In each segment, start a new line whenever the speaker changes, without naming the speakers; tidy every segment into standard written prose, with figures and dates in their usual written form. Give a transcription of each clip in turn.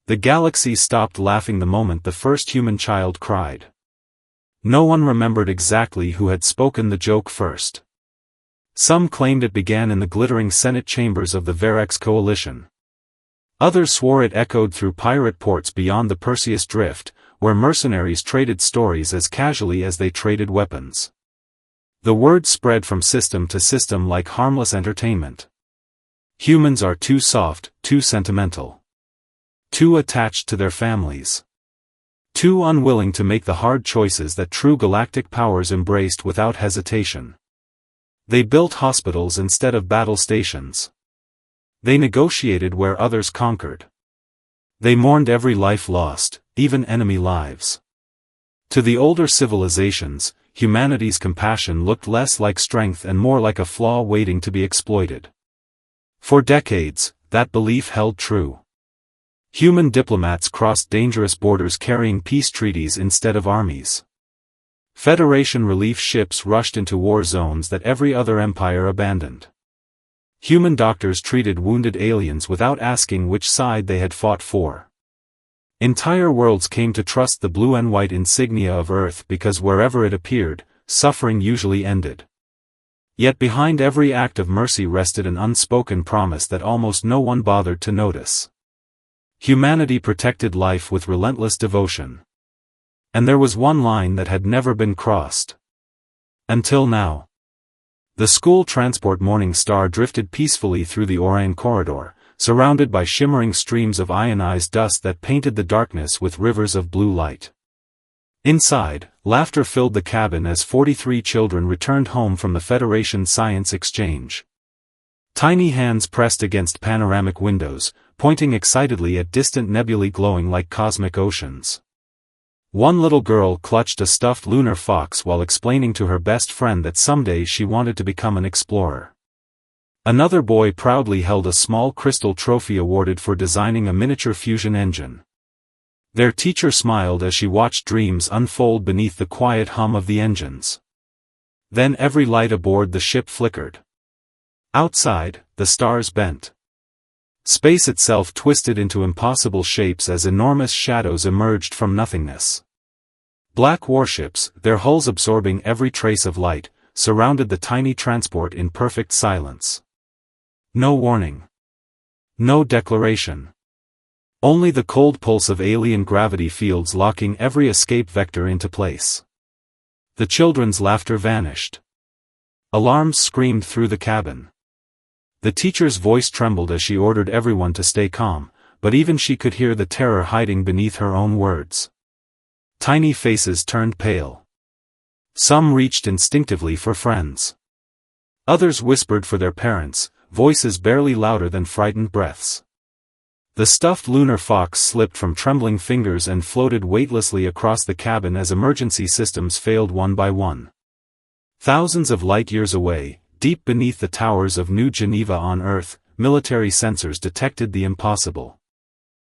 The galaxy stopped laughing the moment the first human child cried. No one remembered exactly who had spoken the joke first. Some claimed it began in the glittering Senate chambers of the Varex Coalition. Others swore it echoed through pirate ports beyond the Perseus Drift, where mercenaries traded stories as casually as they traded weapons. The word spread from system to system like harmless entertainment. Humans are too soft, too sentimental. Too attached to their families. Too unwilling to make the hard choices that true galactic powers embraced without hesitation. They built hospitals instead of battle stations. They negotiated where others conquered. They mourned every life lost, even enemy lives. To the older civilizations, humanity's compassion looked less like strength and more like a flaw waiting to be exploited. For decades, that belief held true. Human diplomats crossed dangerous borders carrying peace treaties instead of armies. Federation relief ships rushed into war zones that every other empire abandoned. Human doctors treated wounded aliens without asking which side they had fought for. Entire worlds came to trust the blue and white insignia of Earth because wherever it appeared, suffering usually ended. Yet behind every act of mercy rested an unspoken promise that almost no one bothered to notice. Humanity protected life with relentless devotion. And there was one line that had never been crossed. Until now. The school transport Morning Star drifted peacefully through the Orion corridor, surrounded by shimmering streams of ionized dust that painted the darkness with rivers of blue light. Inside, laughter filled the cabin as 43 children returned home from the Federation Science Exchange. Tiny hands pressed against panoramic windows, pointing excitedly at distant nebulae glowing like cosmic oceans. One little girl clutched a stuffed lunar fox while explaining to her best friend that someday she wanted to become an explorer. Another boy proudly held a small crystal trophy awarded for designing a miniature fusion engine. Their teacher smiled as she watched dreams unfold beneath the quiet hum of the engines. Then every light aboard the ship flickered. Outside, the stars bent. Space itself twisted into impossible shapes as enormous shadows emerged from nothingness. Black warships, their hulls absorbing every trace of light, surrounded the tiny transport in perfect silence. No warning. No declaration. Only the cold pulse of alien gravity fields locking every escape vector into place. The children's laughter vanished. Alarms screamed through the cabin. The teacher's voice trembled as she ordered everyone to stay calm, but even she could hear the terror hiding beneath her own words. Tiny faces turned pale. Some reached instinctively for friends. Others whispered for their parents, voices barely louder than frightened breaths. The stuffed lunar fox slipped from trembling fingers and floated weightlessly across the cabin as emergency systems failed one by one. Thousands of light-years away, deep beneath the towers of New Geneva on Earth, military sensors detected the impossible.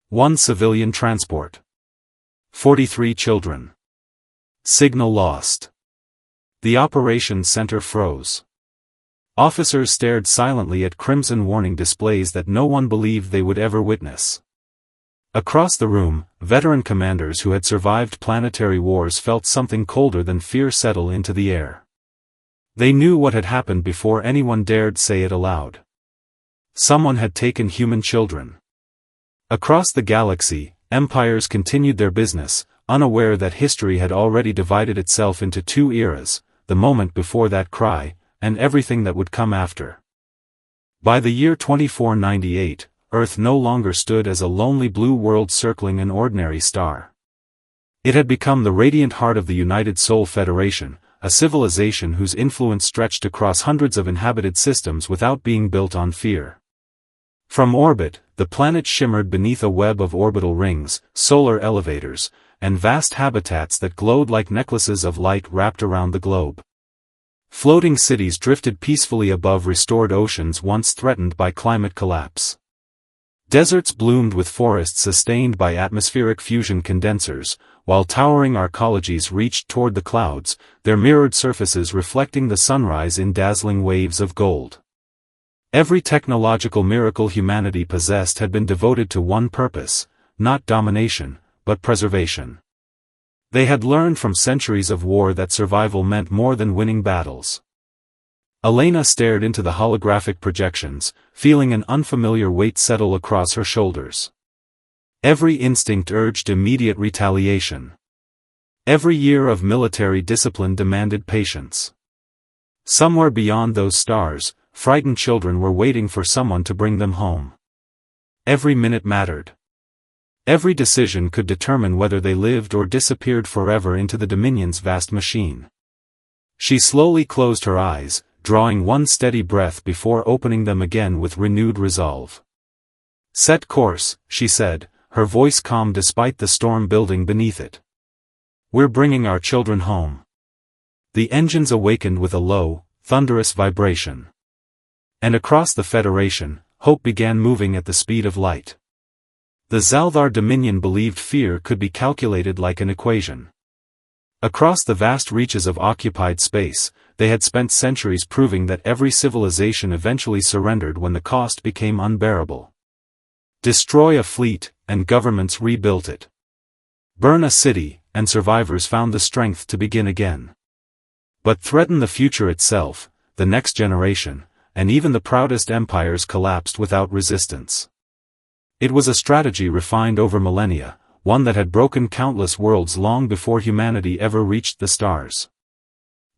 One civilian transport. 43 children. Signal lost. The operations center froze. Officers stared silently at crimson warning displays that no one believed they would ever witness. Across the room, veteran commanders who had survived planetary wars felt something colder than fear settle into the air. They knew what had happened before anyone dared say it aloud. Someone had taken human children. Across the galaxy, empires continued their business, unaware that history had already divided itself into two eras, the moment before that cry, and everything that would come after. By the year 2498, Earth no longer stood as a lonely blue world circling an ordinary star. It had become the radiant heart of the United Sol Federation, a civilization whose influence stretched across hundreds of inhabited systems without being built on fear. From orbit, the planet shimmered beneath a web of orbital rings, solar elevators, and vast habitats that glowed like necklaces of light wrapped around the globe. Floating cities drifted peacefully above restored oceans once threatened by climate collapse. Deserts bloomed with forests sustained by atmospheric fusion condensers, while towering arcologies reached toward the clouds, their mirrored surfaces reflecting the sunrise in dazzling waves of gold. Every technological miracle humanity possessed had been devoted to one purpose: not domination, but preservation. They had learned from centuries of war that survival meant more than winning battles. Elena stared into the holographic projections, feeling an unfamiliar weight settle across her shoulders. Every instinct urged immediate retaliation. Every year of military discipline demanded patience. Somewhere beyond those stars, frightened children were waiting for someone to bring them home. Every minute mattered. Every decision could determine whether they lived or disappeared forever into the Dominion's vast machine. She slowly closed her eyes, drawing one steady breath before opening them again with renewed resolve. "Set course," she said, her voice calm despite the storm building beneath it. "We're bringing our children home." The engines awakened with a low, thunderous vibration. And across the Federation, hope began moving at the speed of light. The Zalthar Dominion believed fear could be calculated like an equation. Across the vast reaches of occupied space, they had spent centuries proving that every civilization eventually surrendered when the cost became unbearable. Destroy a fleet, and governments rebuilt it. Burn a city, and survivors found the strength to begin again. But threaten the future itself, the next generation, and even the proudest empires collapsed without resistance. It was a strategy refined over millennia, one that had broken countless worlds long before humanity ever reached the stars.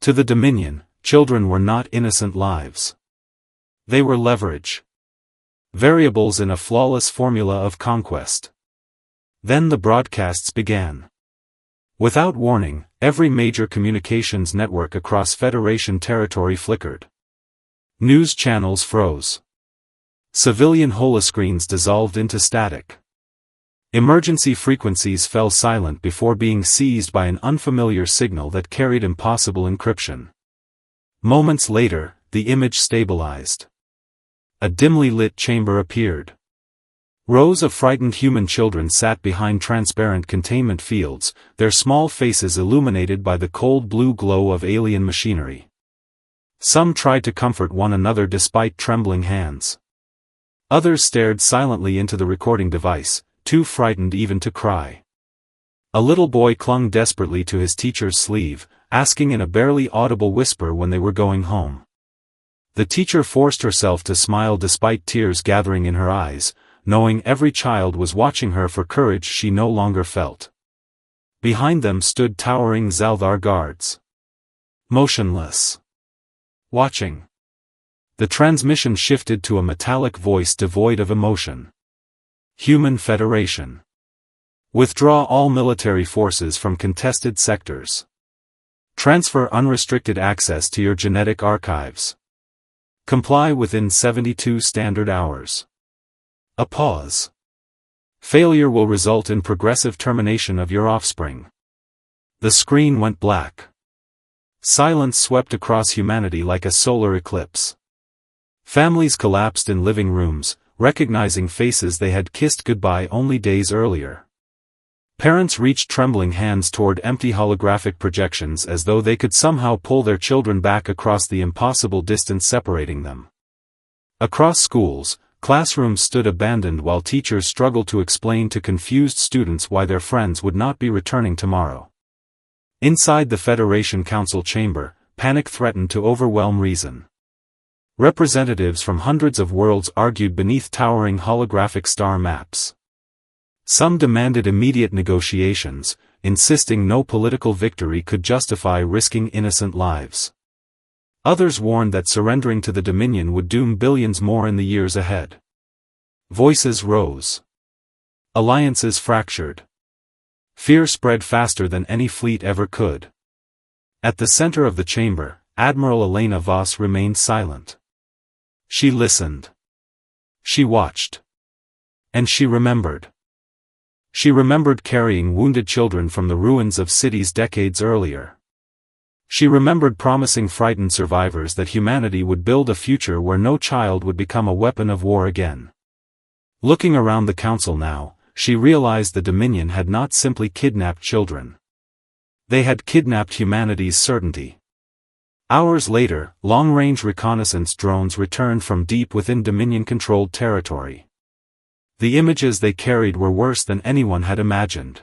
To the Dominion, children were not innocent lives. They were leverage. Variables in a flawless formula of conquest. Then the broadcasts began. Without warning, every major communications network across Federation territory flickered. News channels froze. Civilian holoscreens dissolved into static. Emergency frequencies fell silent before being seized by an unfamiliar signal that carried impossible encryption. Moments later, the image stabilized. A dimly lit chamber appeared. Rows of frightened human children sat behind transparent containment fields, their small faces illuminated by the cold blue glow of alien machinery. Some tried to comfort one another despite trembling hands. Others stared silently into the recording device, too frightened even to cry. A little boy clung desperately to his teacher's sleeve, asking in a barely audible whisper when they were going home. The teacher forced herself to smile despite tears gathering in her eyes, knowing every child was watching her for courage she no longer felt. Behind them stood towering Zalthar guards. Motionless. Watching. The transmission shifted to a metallic voice devoid of emotion. Human Federation. Withdraw all military forces from contested sectors. Transfer unrestricted access to your genetic archives. Comply within 72 standard hours. A pause. Failure will result in progressive termination of your offspring. The screen went black. Silence swept across humanity like a solar eclipse. Families collapsed in living rooms, recognizing faces they had kissed goodbye only days earlier. Parents reached trembling hands toward empty holographic projections as though they could somehow pull their children back across the impossible distance separating them. Across schools, classrooms stood abandoned while teachers struggled to explain to confused students why their friends would not be returning tomorrow. Inside the Federation Council chamber, panic threatened to overwhelm reason. Representatives from hundreds of worlds argued beneath towering holographic star maps. Some demanded immediate negotiations, insisting no political victory could justify risking innocent lives. Others warned that surrendering to the Dominion would doom billions more in the years ahead. Voices rose. Alliances fractured. Fear spread faster than any fleet ever could. At the center of the chamber, Admiral Elena Voss remained silent. She listened. She watched. And she remembered. She remembered carrying wounded children from the ruins of cities decades earlier. She remembered promising frightened survivors that humanity would build a future where no child would become a weapon of war again. Looking around the council now, she realized the Dominion had not simply kidnapped children. They had kidnapped humanity's certainty. Hours later, long-range reconnaissance drones returned from deep within Dominion-controlled territory. The images they carried were worse than anyone had imagined.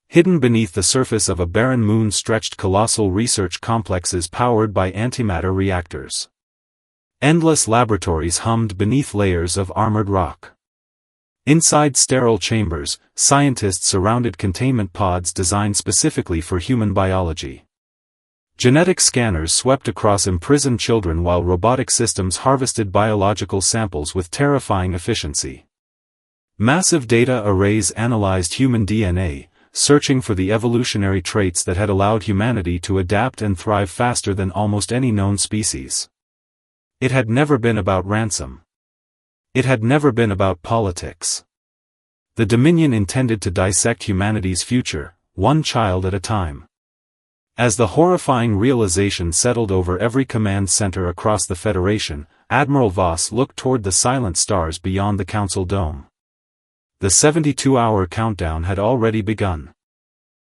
Hidden beneath the surface of a barren moon stretched colossal research complexes powered by antimatter reactors. Endless laboratories hummed beneath layers of armored rock. Inside sterile chambers, scientists surrounded containment pods designed specifically for human biology. Genetic scanners swept across imprisoned children while robotic systems harvested biological samples with terrifying efficiency. Massive data arrays analyzed human DNA, searching for the evolutionary traits that had allowed humanity to adapt and thrive faster than almost any known species. It had never been about ransom. It had never been about politics. The Dominion intended to dissect humanity's future, one child at a time. As the horrifying realization settled over every command center across the Federation, Admiral Voss looked toward the silent stars beyond the Council Dome. The 72-hour countdown had already begun.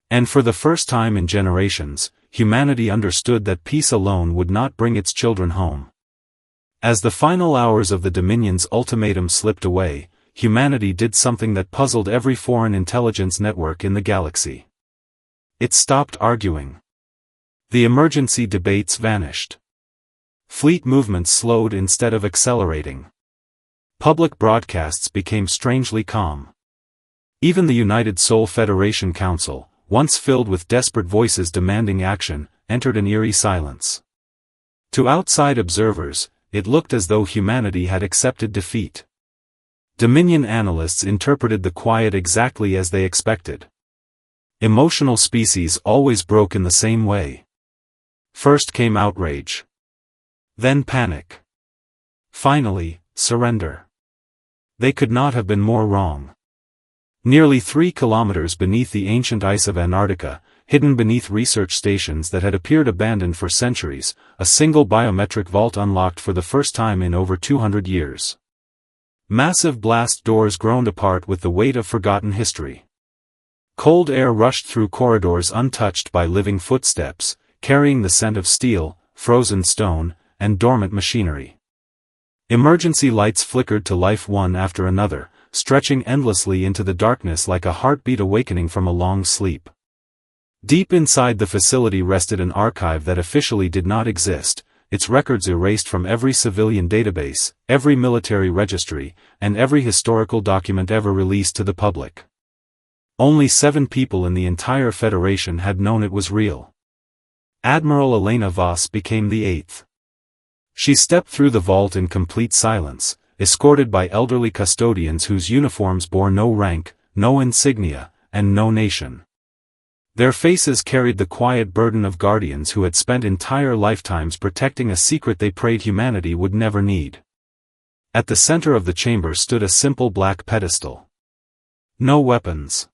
And for the first time in generations, humanity understood that peace alone would not bring its children home. As the final hours of the Dominion's ultimatum slipped away, humanity did something that puzzled every foreign intelligence network in the galaxy. It stopped arguing. The emergency debates vanished. Fleet movements slowed instead of accelerating. Public broadcasts became strangely calm. Even the United Sol Federation Council, once filled with desperate voices demanding action, entered an eerie silence. To outside observers, it looked as though humanity had accepted defeat. Dominion analysts interpreted the quiet exactly as they expected. Emotional species always broke in the same way. First came outrage. Then panic. Finally, surrender. They could not have been more wrong. Nearly 3 kilometers beneath the ancient ice of Antarctica, hidden beneath research stations that had appeared abandoned for centuries, a single biometric vault unlocked for the first time in over 200 years. Massive blast doors groaned apart with the weight of forgotten history. Cold air rushed through corridors untouched by living footsteps, carrying the scent of steel, frozen stone, and dormant machinery. Emergency lights flickered to life one after another, stretching endlessly into the darkness like a heartbeat awakening from a long sleep. Deep inside the facility rested an archive that officially did not exist, its records erased from every civilian database, every military registry, and every historical document ever released to the public. Only 7 people in the entire Federation had known it was real. Admiral Elena Voss became the 8th. She stepped through the vault in complete silence, escorted by elderly custodians whose uniforms bore no rank, no insignia, and no nation. Their faces carried the quiet burden of guardians who had spent entire lifetimes protecting a secret they prayed humanity would never need. At the center of the chamber stood a simple black pedestal. No weapons.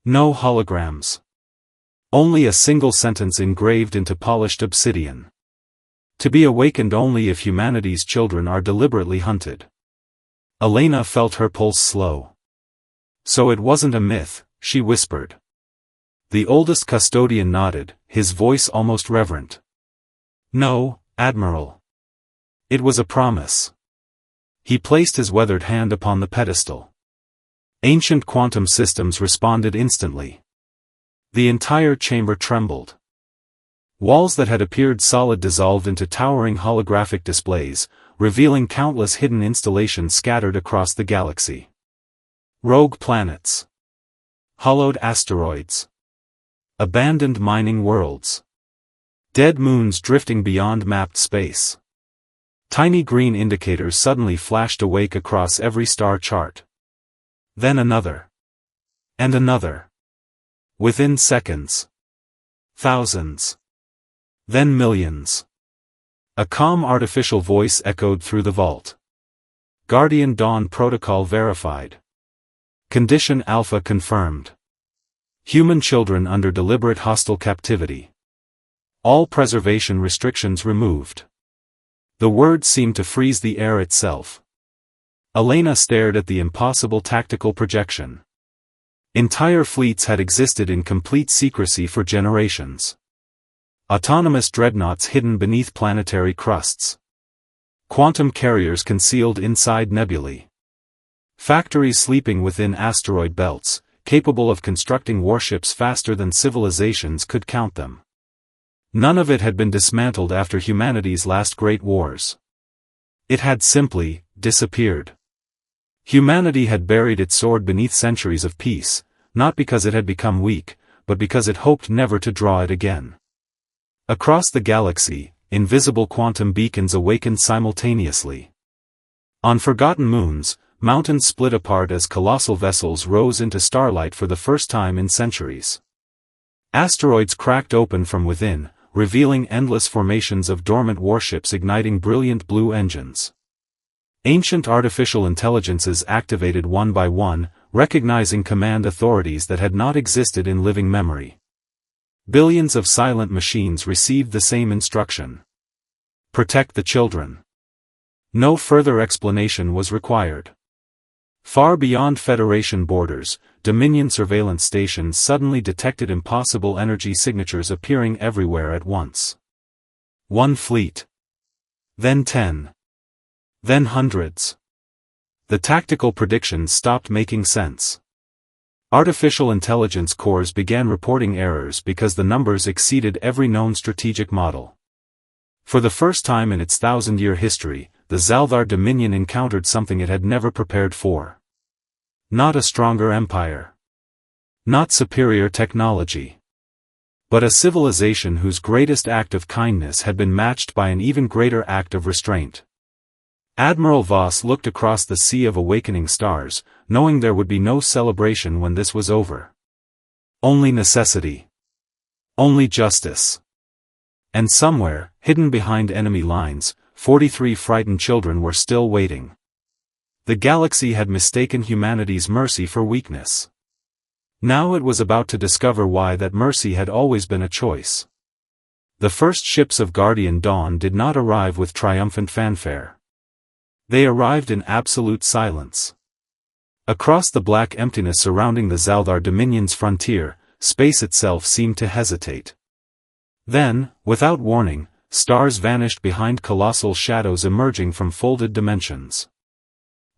No holograms. Only a single sentence engraved into polished obsidian. To be awakened only if humanity's children are deliberately hunted. Elena felt her pulse slow. So it wasn't a myth, she whispered. The oldest custodian nodded, his voice almost reverent. No, Admiral. It was a promise. He placed his weathered hand upon the pedestal. Ancient quantum systems responded instantly. The entire chamber trembled. Walls that had appeared solid dissolved into towering holographic displays, revealing countless hidden installations scattered across the galaxy. Rogue planets. Hollowed asteroids. Abandoned mining worlds. Dead moons drifting beyond mapped space. Tiny green indicators suddenly flashed awake across every star chart. Then another. And another. Within seconds. Thousands. Then millions. A calm artificial voice echoed through the vault. Guardian Dawn Protocol verified. Condition Alpha confirmed. Human children under deliberate hostile captivity. All preservation restrictions removed. The words seemed to freeze the air itself. Elena stared at the impossible tactical projection. Entire fleets had existed in complete secrecy for generations. Autonomous dreadnoughts hidden beneath planetary crusts. Quantum carriers concealed inside nebulae. Factories sleeping within asteroid belts, capable of constructing warships faster than civilizations could count them. None of it had been dismantled after humanity's last great wars. It had simply disappeared. Humanity had buried its sword beneath centuries of peace, not because it had become weak, but because it hoped never to draw it again. Across the galaxy, invisible quantum beacons awakened simultaneously. On forgotten moons, mountains split apart as colossal vessels rose into starlight for the first time in centuries. Asteroids cracked open from within, revealing endless formations of dormant warships igniting brilliant blue engines. Ancient artificial intelligences activated one by one, recognizing command authorities that had not existed in living memory. Billions of silent machines received the same instruction. Protect the children. No further explanation was required. Far beyond Federation borders, Dominion surveillance stations suddenly detected impossible energy signatures appearing everywhere at once. One fleet. Then 10. Then hundreds. The tactical predictions stopped making sense. Artificial intelligence cores began reporting errors because the numbers exceeded every known strategic model. For the first time in its 1,000-year history, the Zaldar Dominion encountered something it had never prepared for. Not a stronger empire. Not superior technology. But a civilization whose greatest act of kindness had been matched by an even greater act of restraint. Admiral Voss looked across the sea of awakening stars, knowing there would be no celebration when this was over. Only necessity. Only justice. And somewhere, hidden behind enemy lines, 43 frightened children were still waiting. The galaxy had mistaken humanity's mercy for weakness. Now it was about to discover why that mercy had always been a choice. The first ships of Guardian Dawn did not arrive with triumphant fanfare. They arrived in absolute silence. Across the black emptiness surrounding the Zaldar Dominion's frontier, space itself seemed to hesitate. Then, without warning, stars vanished behind colossal shadows emerging from folded dimensions.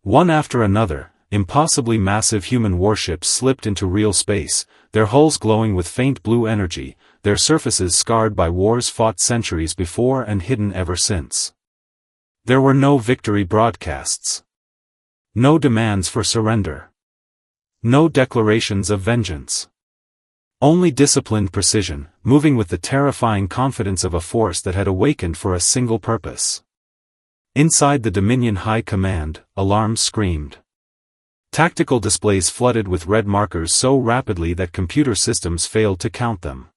One after another, impossibly massive human warships slipped into real space, their hulls glowing with faint blue energy, their surfaces scarred by wars fought centuries before and hidden ever since. There were no victory broadcasts. No demands for surrender. No declarations of vengeance. Only disciplined precision, moving with the terrifying confidence of a force that had awakened for a single purpose. Inside the Dominion High Command, alarms screamed. Tactical displays flooded with red markers so rapidly that computer systems failed to count them.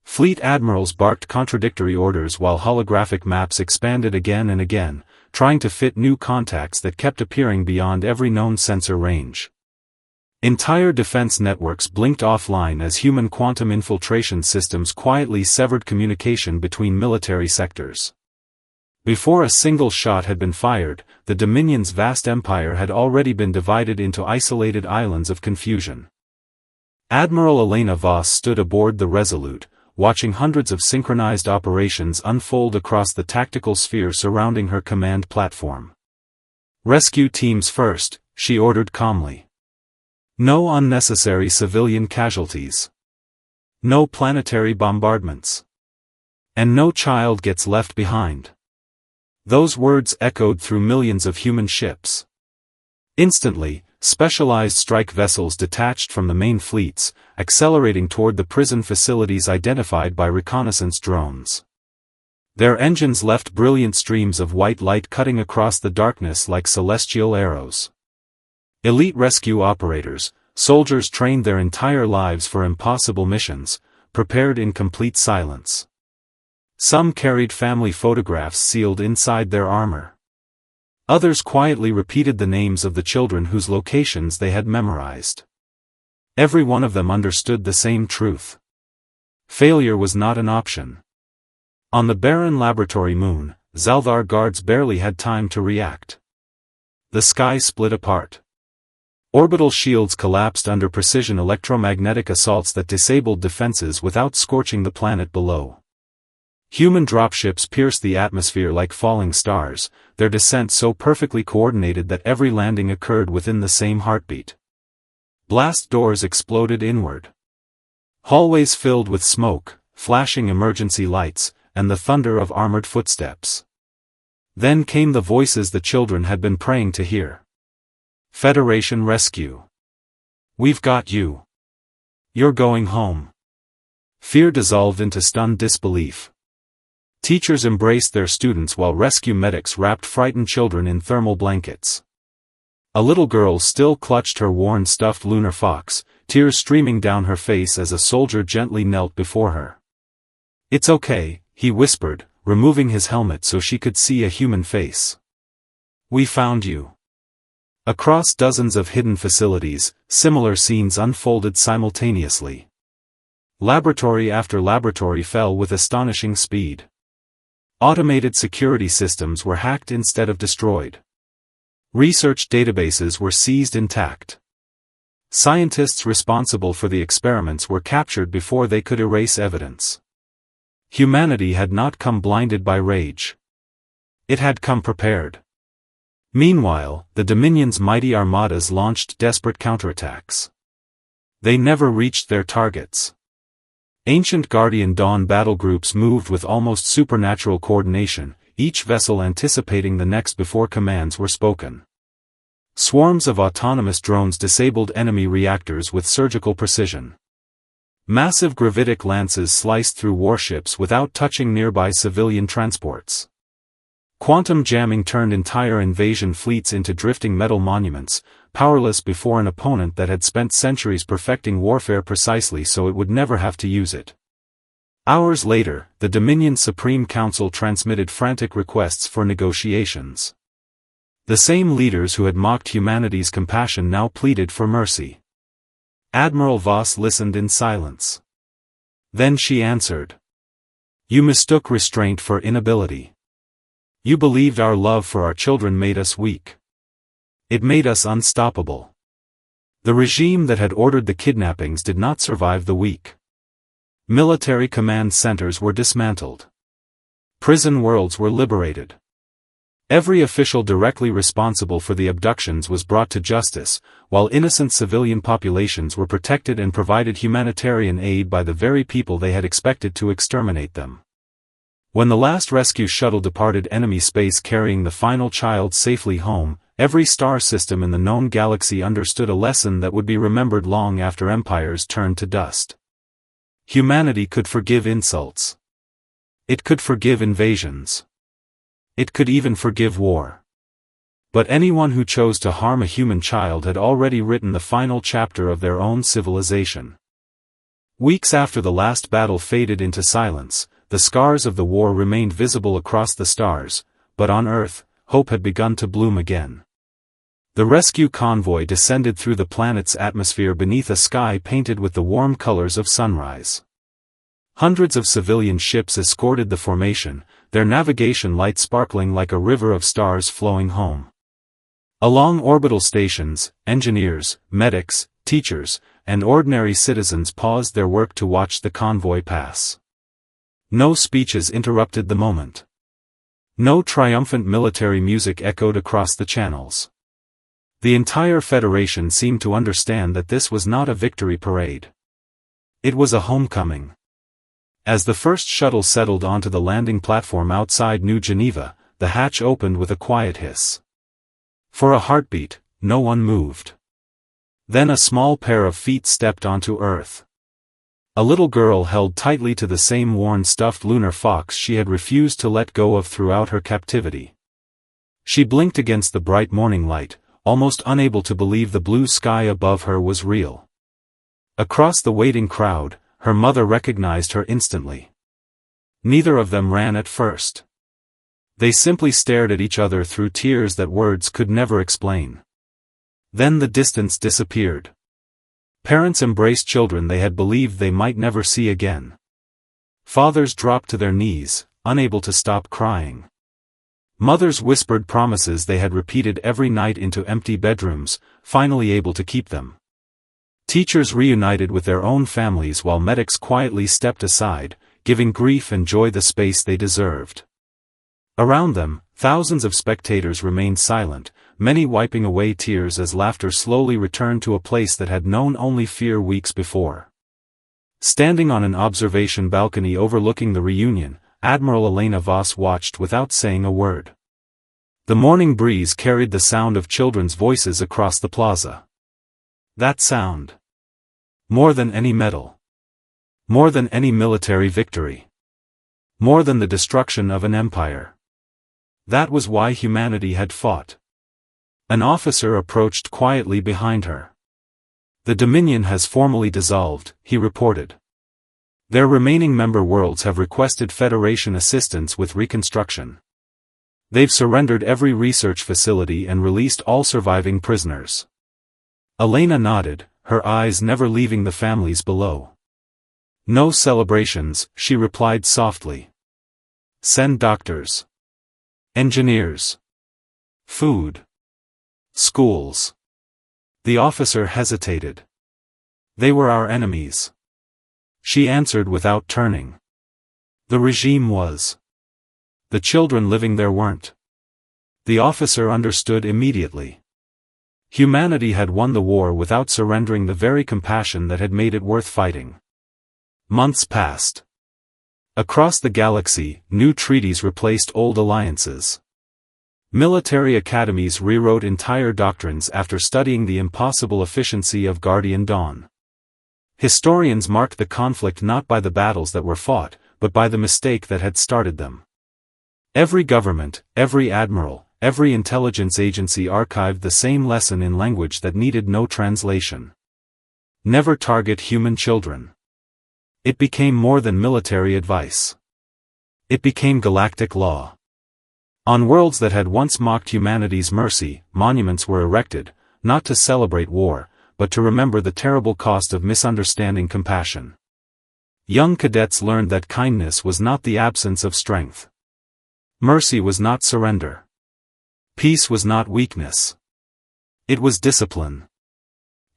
Fleet admirals barked contradictory orders while holographic maps expanded again and again, trying to fit new contacts that kept appearing beyond every known sensor range. Entire defense networks blinked offline as human quantum infiltration systems quietly severed communication between military sectors. Before a single shot had been fired, the Dominion's vast empire had already been divided into isolated islands of confusion. Admiral Elena Voss stood aboard the Resolute, watching hundreds of synchronized operations unfold across the tactical sphere surrounding her command platform. "Rescue teams first," she ordered calmly. "No unnecessary civilian casualties. No planetary bombardments. And no child gets left behind." Those words echoed through millions of human ships. Instantly, specialized strike vessels detached from the main fleets, accelerating toward the prison facilities identified by reconnaissance drones. Their engines left brilliant streams of white light cutting across the darkness like celestial arrows. Elite rescue operators, soldiers trained their entire lives for impossible missions, prepared in complete silence. Some carried family photographs sealed inside their armor. Others quietly repeated the names of the children whose locations they had memorized. Every one of them understood the same truth. Failure was not an option. On the barren laboratory moon, Zaldar guards barely had time to react. The sky split apart. Orbital shields collapsed under precision electromagnetic assaults that disabled defenses without scorching the planet below. Human dropships pierced the atmosphere like falling stars, their descent so perfectly coordinated that every landing occurred within the same heartbeat. Blast doors exploded inward. Hallways filled with smoke, flashing emergency lights, and the thunder of armored footsteps. Then came the voices the children had been praying to hear. Federation rescue. We've got you. You're going home. Fear dissolved into stunned disbelief. Teachers embraced their students while rescue medics wrapped frightened children in thermal blankets. A little girl still clutched her worn stuffed lunar fox, tears streaming down her face as a soldier gently knelt before her. "It's okay," he whispered, removing his helmet so she could see a human face. "We found you." Across dozens of hidden facilities, similar scenes unfolded simultaneously. Laboratory after laboratory fell with astonishing speed. Automated security systems were hacked instead of destroyed. Research databases were seized intact. Scientists responsible for the experiments were captured before they could erase evidence. Humanity had not come blinded by rage. It had come prepared. Meanwhile, the Dominion's mighty armadas launched desperate counterattacks. They never reached their targets. Ancient Guardian Dawn battle groups moved with almost supernatural coordination, each vessel anticipating the next before commands were spoken. Swarms of autonomous drones disabled enemy reactors with surgical precision. Massive gravitic lances sliced through warships without touching nearby civilian transports. Quantum jamming turned entire invasion fleets into drifting metal monuments, powerless before an opponent that had spent centuries perfecting warfare precisely so it would never have to use it. Hours later, the Dominion Supreme Council transmitted frantic requests for negotiations. The same leaders who had mocked humanity's compassion now pleaded for mercy. Admiral Voss listened in silence. Then she answered. "You mistook restraint for inability. You believed our love for our children made us weak. It made us unstoppable. The regime that had ordered the kidnappings did not survive the week. Military command centers were dismantled. Prison worlds were liberated. Every official directly responsible for the abductions was brought to justice, while innocent civilian populations were protected and provided humanitarian aid by the very people they had expected to exterminate them." When the last rescue shuttle departed enemy space carrying the final child safely home, every star system in the known galaxy understood a lesson that would be remembered long after empires turned to dust. Humanity could forgive insults. It could forgive invasions. It could even forgive war. But anyone who chose to harm a human child had already written the final chapter of their own civilization. Weeks after the last battle faded into silence, the scars of the war remained visible across the stars, but on Earth, hope had begun to bloom again. The rescue convoy descended through the planet's atmosphere beneath a sky painted with the warm colors of sunrise. Hundreds of civilian ships escorted the formation, their navigation lights sparkling like a river of stars flowing home. Along orbital stations, engineers, medics, teachers, and ordinary citizens paused their work to watch the convoy pass. No speeches interrupted the moment. No triumphant military music echoed across the channels. The entire Federation seemed to understand that this was not a victory parade. It was a homecoming. As the first shuttle settled onto the landing platform outside New Geneva, the hatch opened with a quiet hiss. For a heartbeat, no one moved. Then a small pair of feet stepped onto Earth. A little girl held tightly to the same worn stuffed lunar fox she had refused to let go of throughout her captivity. She blinked against the bright morning light, almost unable to believe the blue sky above her was real. Across the waiting crowd, her mother recognized her instantly. Neither of them ran at first. They simply stared at each other through tears that words could never explain. Then the distance disappeared. Parents embraced children they had believed they might never see again. Fathers dropped to their knees, unable to stop crying. Mothers whispered promises they had repeated every night into empty bedrooms, finally able to keep them. Teachers reunited with their own families while medics quietly stepped aside, giving grief and joy the space they deserved. Around them, thousands of spectators remained silent, many wiping away tears as laughter slowly returned to a place that had known only fear weeks before. Standing on an observation balcony overlooking the reunion, Admiral Elena Voss watched without saying a word. The morning breeze carried the sound of children's voices across the plaza. That sound. More than any medal. More than any military victory. More than the destruction of an empire. That was why humanity had fought. An officer approached quietly behind her. The Dominion has formally dissolved, he reported. Their remaining member worlds have requested Federation assistance with reconstruction. They've surrendered every research facility and released all surviving prisoners. Elena nodded, her eyes never leaving the families below. No celebrations, she replied softly. Send doctors. Engineers. Food. Schools. The officer hesitated. They were our enemies. She answered without turning. The regime was. The children living there weren't. The officer understood immediately. Humanity had won the war without surrendering the very compassion that had made it worth fighting. Months passed. Across the galaxy, new treaties replaced old alliances. Military academies rewrote entire doctrines after studying the impossible efficiency of Guardian Dawn. Historians marked the conflict not by the battles that were fought, but by the mistake that had started them. Every government, every admiral, every intelligence agency archived the same lesson in language that needed no translation. Never target human children. It became more than military advice. It became galactic law. On worlds that had once mocked humanity's mercy, monuments were erected, not to celebrate war, but to remember the terrible cost of misunderstanding compassion. Young cadets learned that kindness was not the absence of strength. Mercy was not surrender. Peace was not weakness. It was discipline.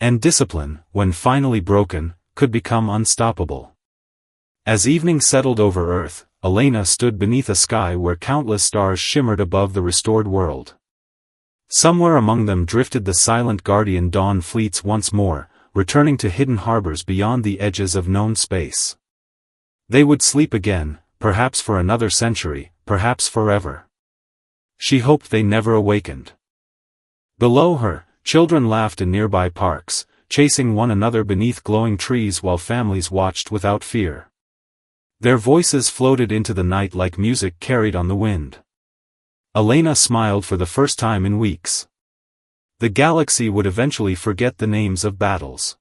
And discipline, when finally broken, could become unstoppable. As evening settled over Earth, Elena stood beneath a sky where countless stars shimmered above the restored world. Somewhere among them drifted the silent Guardian Dawn fleets once more, returning to hidden harbors beyond the edges of known space. They would sleep again, perhaps for another century, perhaps forever. She hoped they never awakened. Below her, children laughed in nearby parks, chasing one another beneath glowing trees while families watched without fear. Their voices floated into the night like music carried on the wind. Elena smiled for the first time in weeks. The galaxy would eventually forget the names of battles.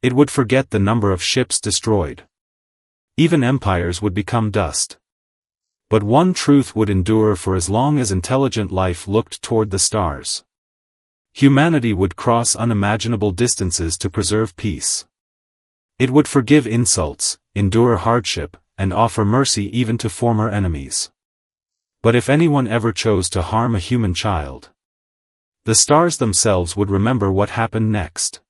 It would forget the number of ships destroyed. Even empires would become dust. But one truth would endure for as long as intelligent life looked toward the stars. Humanity would cross unimaginable distances to preserve peace. It would forgive insults, endure hardship, and offer mercy even to former enemies. But if anyone ever chose to harm a human child, the stars themselves would remember what happened next.